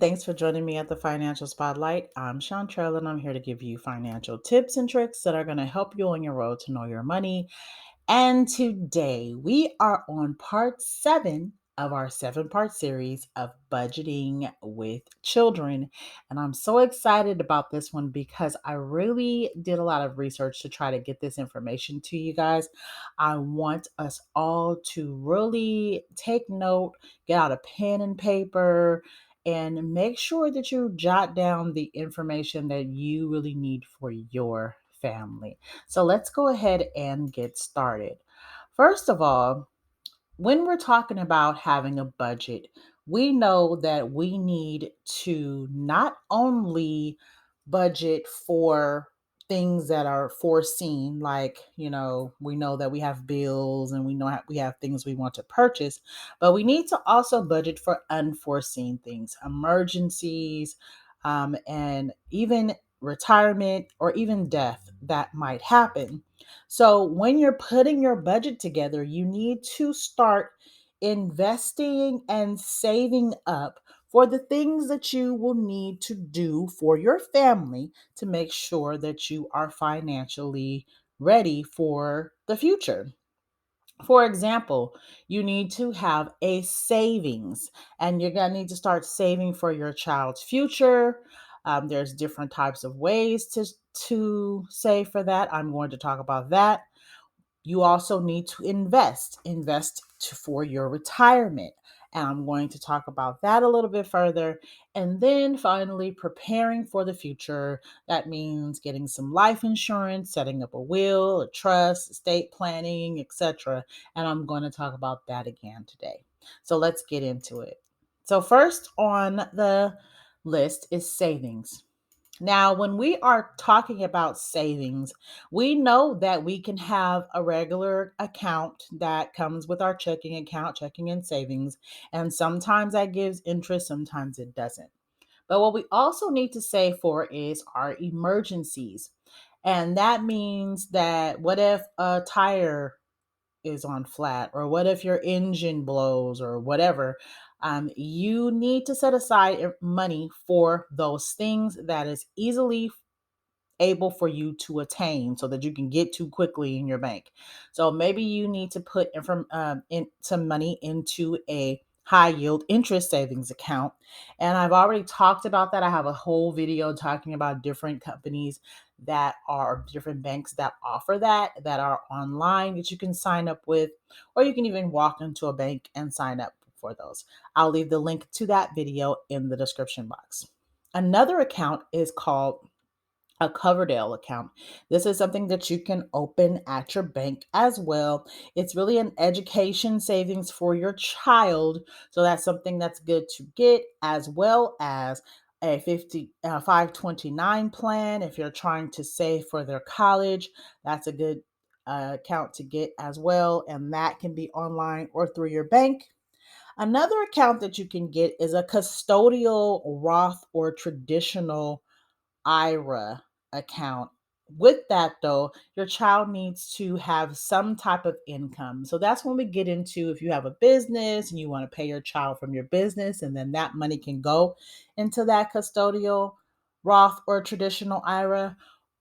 Thanks for joining me at the Financial Spotlight. I'm Chantrell, and I'm here to give you financial tips and tricks that are going to help you on your road to know your money. And today we are on part 7 of our 7-part series of budgeting with children. And I'm so excited about this one because I really did a lot of research to try to get this information to you guys. I want us all to really take note, get out a pen and paper, and make sure that you jot down the information that you really need for your family. So let's go ahead and get started. First of all, when we're talking about having a budget, we know that we need to not only budget for things that are foreseen, like, we know that we have bills and we know we have things we want to purchase, but we need to also budget for unforeseen things, emergencies, and even retirement or even death that might happen. So, when you're putting your budget together, you need to start investing and saving up for the things that you will need to do for your family to make sure that you are financially ready for the future. For example, you need to have a savings, and you're going to need to start saving for your child's future. There's different types of ways to save for that. I'm going to talk about that. You also need to for your retirement. And I'm going to talk about that a little bit further. And then finally, preparing for the future. That means getting some life insurance, setting up a will, a trust, estate planning, etc. And I'm going to talk about that again today. So let's get into it. So, first on the list is savings. Now, when we are talking about savings, we know that we can have a regular account that comes with our checking account, checking and savings, and sometimes that gives interest, sometimes it doesn't. But what we also need to save for is our emergencies. And that means that what if a tire is on flat, or what if your engine blows, or whatever? You need to set aside money for those things that is easily able for you to attain so that you can get to quickly in your bank. So maybe you need to put in some money into a high yield interest savings account. And I've already talked about that. I have a whole video talking about different companies that are different banks that offer that are online that you can sign up with, or you can even walk into a bank and sign up for those. I'll leave the link to that video in the description box. Another account is called a Coverdale account. This is something that you can open at your bank as well. It's really an education savings for your child. So that's something that's good to get, as well as a 529 plan. If you're trying to save for their college, that's a good account to get as well. And that can be online or through your bank. Another account that you can get is a custodial Roth or traditional IRA account. With that, though, your child needs to have some type of income. So that's when we get into if you have a business and you want to pay your child from your business, and then that money can go into that custodial Roth or traditional IRA.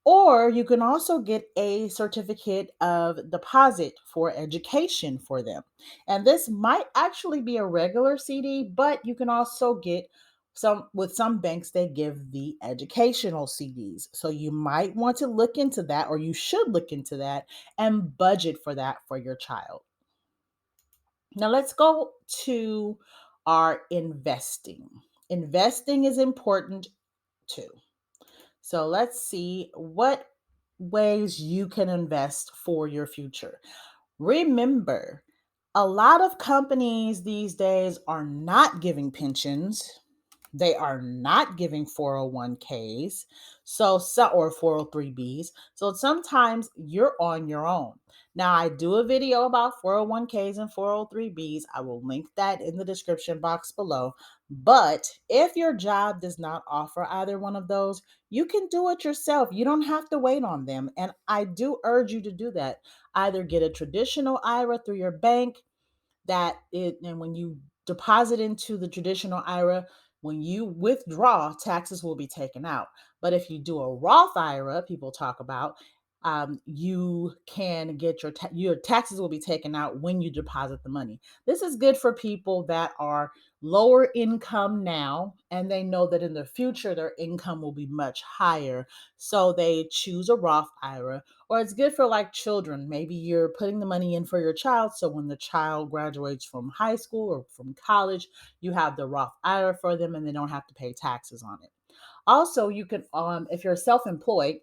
Or you can also get a certificate of deposit for education for them. And this might actually be a regular CD, but you can also get some banks they give the educational CDs. So you might want to look into that, or you should look into that and budget for that for your child. Now let's go to our investing. Investing is important too. So let's see what ways you can invest for your future. Remember, a lot of companies these days are not giving pensions. They are not giving 401ks, or 403bs. So sometimes you're on your own. Now, I do a video about 401ks and 403bs. I will link that in the description box below. But if your job does not offer either one of those, you can do it yourself. You don't have to wait on them. And I do urge you to do that. Either get a traditional IRA through your bank, and when you deposit into the traditional IRA, When you withdraw, taxes will be taken out. But if you do a Roth IRA, people talk about, you can get your taxes will be taken out when you deposit the money. This is good for people that are lower income now, and they know that in the future their income will be much higher. So they choose a Roth IRA, or it's good for like children. Maybe you're putting the money in for your child. So when the child graduates from high school or from college, you have the Roth IRA for them and they don't have to pay taxes on it. Also, you can, if you're self employed,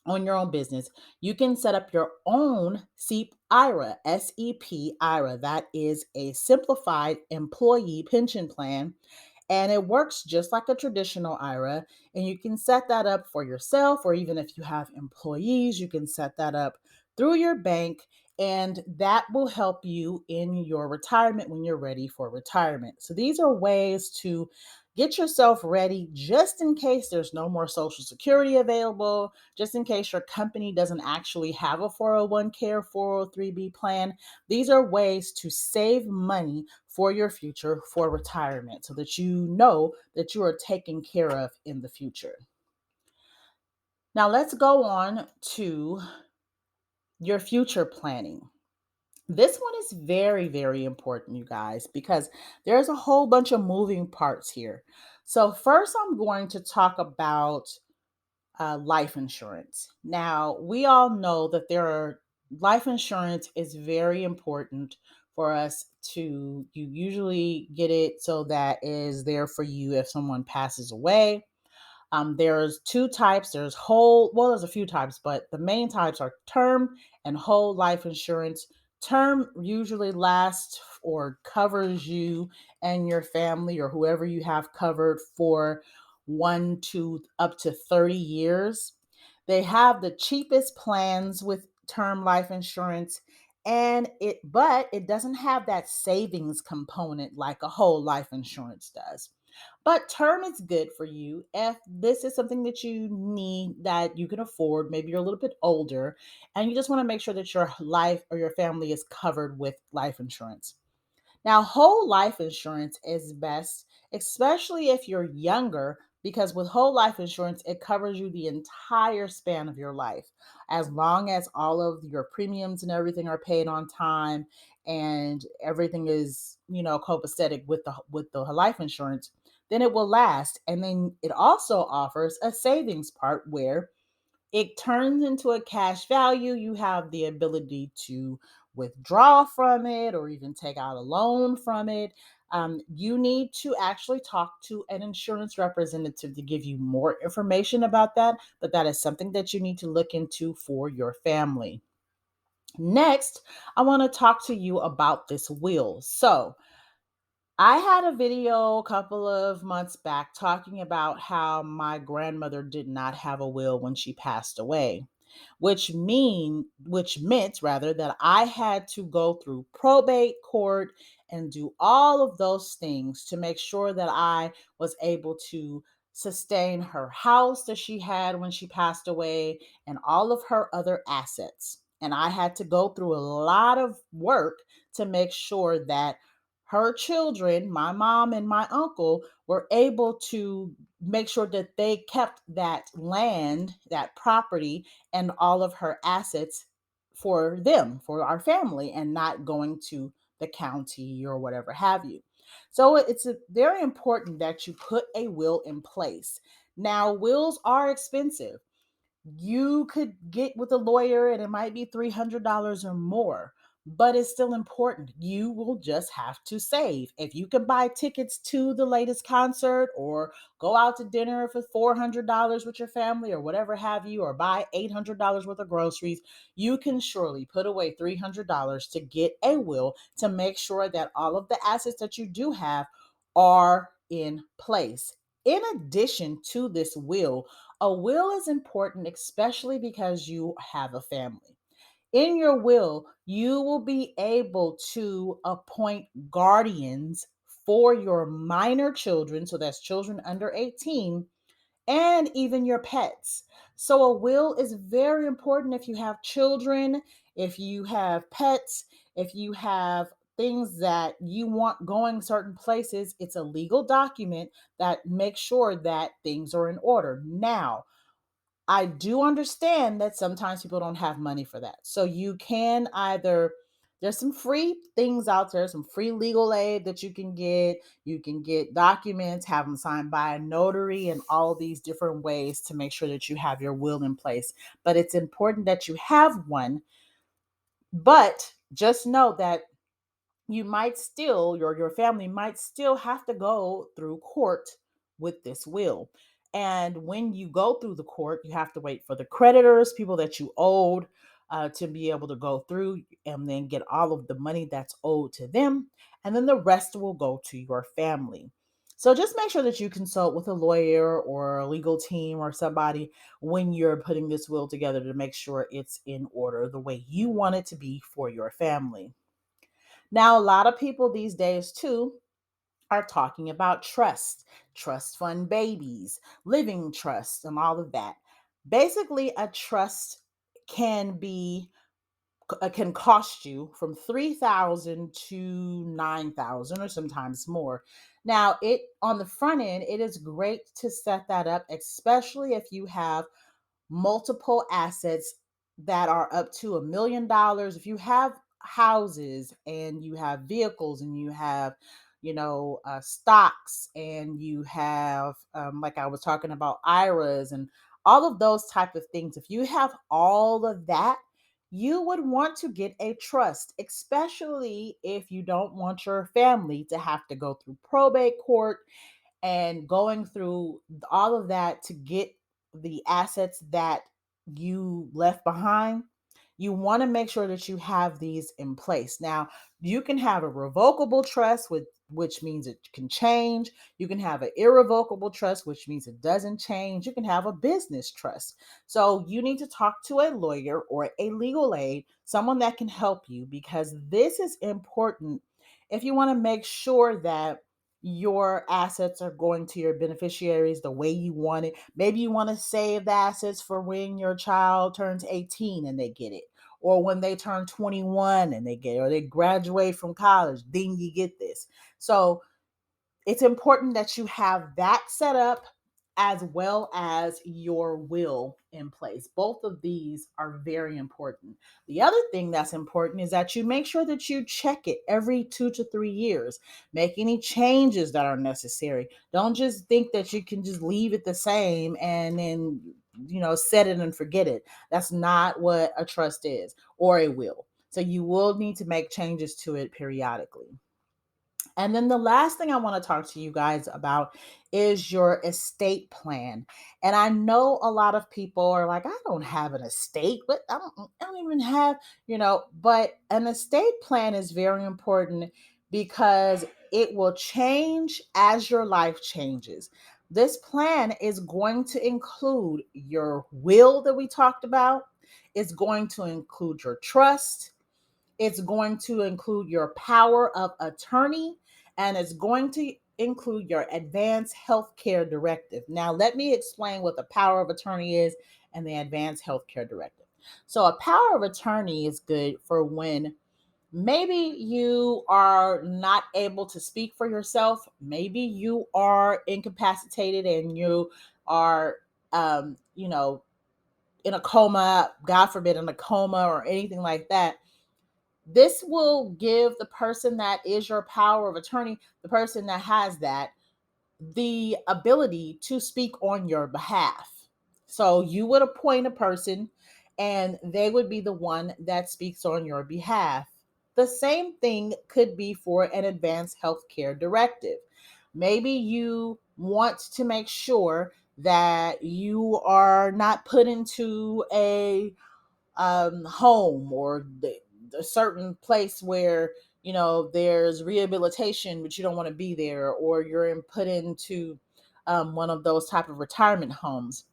on your own business, you can set up your own SEP IRA, SEP IRA. That is a simplified employee pension plan, and it works just like a traditional IRA. And you can set that up for yourself, or even if you have employees, you can set that up through your bank. And that will help you in your retirement when you're ready for retirement. So, these are ways to get yourself ready just in case there's no more Social Security available, just in case your company doesn't actually have a 401k or 403b plan. These are ways to save money for your future, for retirement, so that you know that you are taken care of in the future. Now, let's go on to your future planning. This one is very, very important, you guys, because there's a whole bunch of moving parts here. So, first, I'm going to talk about life insurance. Now, we all know that life insurance is very important for us to, you usually get it so that is there for you if someone passes away. There's two types. There's a few types, but the main types are term and whole life insurance. Term usually lasts or covers you and your family or whoever you have covered for 1 to up to 30 years. They have the cheapest plans with term life insurance, but it doesn't have that savings component like a whole life insurance does. But term is good for you if this is something that you need, that you can afford. Maybe you're a little bit older and you just want to make sure that your life or your family is covered with life insurance. Now, whole life insurance is best, especially if you're younger, because with whole life insurance, it covers you the entire span of your life. As long as all of your premiums and everything are paid on time and everything is, copacetic with the life insurance, then it will last. And then it also offers a savings part where it turns into a cash value. You have the ability to withdraw from it or even take out a loan from it. You need to actually talk to an insurance representative to give you more information about that, but that is something that you need to look into for your family. Next, I want to talk to you about this will. So, I had a video a couple of months back talking about how my grandmother did not have a will when she passed away, which meant rather that I had to go through probate court and do all of those things to make sure that I was able to sustain her house that she had when she passed away and all of her other assets. And I had to go through a lot of work to make sure that her children, my mom and my uncle, were able to make sure that they kept that land, that property, and all of her assets for them, for our family, and not going to the county or whatever have you. So it's very important that you put a will in place. Now, wills are expensive. You could get with a lawyer and it might be $300 or more, but it's still important. You will just have to save. If you can buy tickets to the latest concert or go out to dinner for $400 with your family or whatever have you, or buy $800 worth of groceries, you can surely put away $300 to get a will to make sure that all of the assets that you do have are in place. In addition to this will, a will is important, especially because you have a family. In your will, you will be able to appoint guardians for your minor children, so that's children under 18, and even your pets. So, a will is very important if you have children, if you have pets, if you have things that you want going certain places, it's a legal document that makes sure that things are in order. Now, I do understand that sometimes people don't have money for that. So you can either, there's some free things out there, some free legal aid that you can get. You can get documents, have them signed by a notary, and all these different ways to make sure that you have your will in place. But it's important that you have one. But just know that you might still, your family might still have to go through court with this will. And when you go through the court, you have to wait for the creditors, people that you owed, to be able to go through and then get all of the money that's owed to them. And then the rest will go to your family. So just make sure that you consult with a lawyer or a legal team or somebody when you're putting this will together to make sure it's in order the way you want it to be for your family. Now, a lot of people these days, too, are talking about trust fund babies, living trust, and all of that. Basically, a trust can be can cost you from 3,000 to 9,000 or sometimes more. Now, it on the front end, it is great to set that up, especially if you have multiple assets that are up to $1 million. If you have houses and you have vehicles and you have, stocks, and you have, like I was talking about, IRAs and all of those type of things. If you have all of that, you would want to get a trust, especially if you don't want your family to have to go through probate court and going through all of that to get the assets that you left behind. You want to make sure that you have these in place. Now, you can have a revocable trust, which means it can change. You can have an irrevocable trust, which means it doesn't change. You can have a business trust. So you need to talk to a lawyer or a legal aid, someone that can help you, because this is important if you want to make sure that your assets are going to your beneficiaries the way you want it. Maybe you want to save the assets for when your child turns 18 and they get it, or when they turn 21 and they get it, or they graduate from college, then you get this. So it's important that you have that set up as well as your will in place. Both of these are very important. The other thing that's important is that you make sure that you check it every 2 to 3 years. Make any changes that are necessary. Don't just think that you can just leave it the same and then, set it and forget it. That's not what a trust is or a will. So you will need to make changes to it periodically. And then the last thing I want to talk to you guys about is your estate plan. And I know a lot of people are like, I don't have an estate, but I don't even have, but an estate plan is very important because it will change as your life changes. This plan is going to include your will that we talked about, it's going to include your trust, it's going to include your power of attorney, and it's going to include your advanced healthcare directive. Now, let me explain what the power of attorney is and the advanced healthcare directive. So, a power of attorney is good for when maybe you are not able to speak for yourself, maybe you are incapacitated and you are, in a coma, God forbid, in a coma or anything like that. This will give the person that is your power of attorney, the person that has that, the ability to speak on your behalf. So you would appoint a person and they would be the one that speaks on your behalf. The same thing could be for an advanced healthcare directive. Maybe you want to make sure that you are not put into a home or a certain place where there's rehabilitation but you don't want to be there, or you're put into one of those type of retirement homes.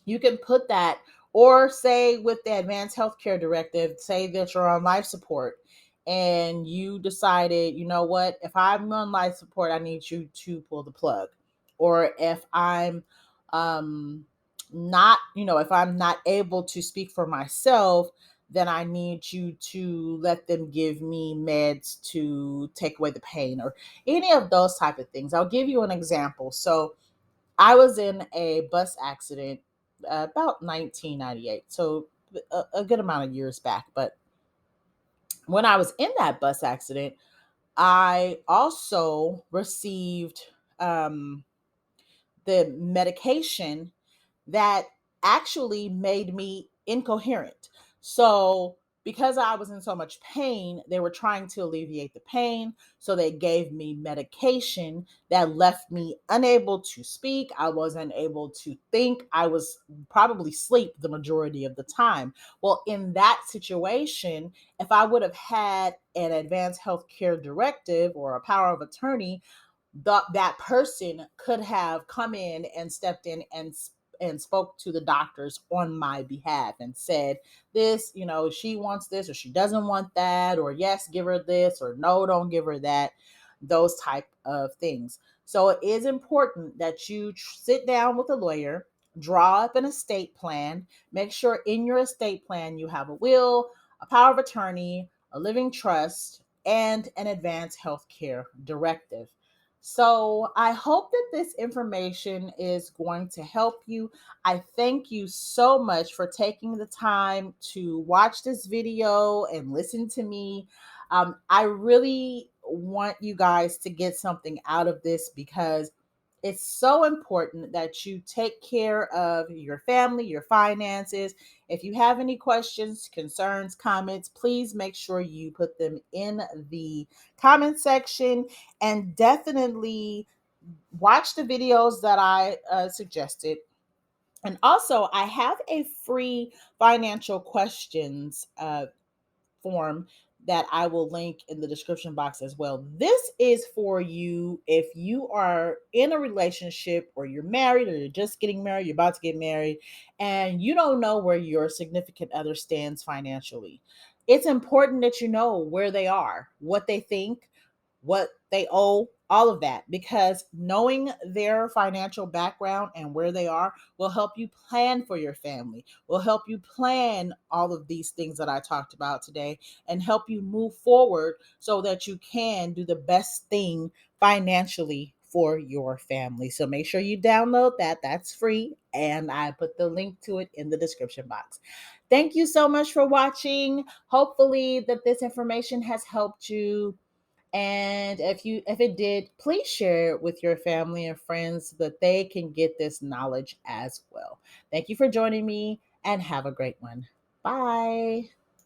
You can put that, or say with the advanced healthcare directive, say that you're on life support and you decided, you know what, if I'm on life support, I need you to pull the plug. Or if I'm not, if I'm not able to speak for myself, then I need you to let them give me meds to take away the pain or any of those type of things. I'll give you an example. So I was in a bus accident about 1998, so a good amount of years back. But when I was in that bus accident, I also received um, the medication that actually made me incoherent. So, because I was in so much pain, they were trying to alleviate the pain. So, they gave me medication that left me unable to speak. I wasn't able to think. I was probably asleep the majority of the time. Well, in that situation, if I would have had an advanced healthcare directive or a power of attorney, that person could have come in and stepped in and spoke to the doctors on my behalf and said, this, she wants this or she doesn't want that, or yes, give her this, or no, don't give her that, those type of things. So it is important that you sit down with a lawyer, draw up an estate plan, make sure in your estate plan you have a will, a power of attorney, a living trust, and an advanced healthcare directive. So I hope that this information is going to help you. I thank you so much for taking the time to watch this video and listen to me. I really want you guys to get something out of this because it's so important that you take care of your family, your finances. If you have any questions, concerns, comments, please make sure you put them in the comment section, and definitely watch the videos that I suggested. And also, I have a free financial questions form that I will link in the description box as well. This is for you if you are in a relationship or you're married or you're just getting married, you're about to get married, and you don't know where your significant other stands financially. It's important that you know where they are, what they think, what they owe, all of that, because knowing their financial background and where they are will help you plan for your family, will help you plan all of these things that I talked about today, and help you move forward so that you can do the best thing financially for your family. So make sure you download that. That's free. And I put the link to it in the description box. Thank you so much for watching. Hopefully that this information has helped you, and if it did, please share it with your family and friends so that they can get this knowledge as well. Thank you for joining me and have a great one. Bye.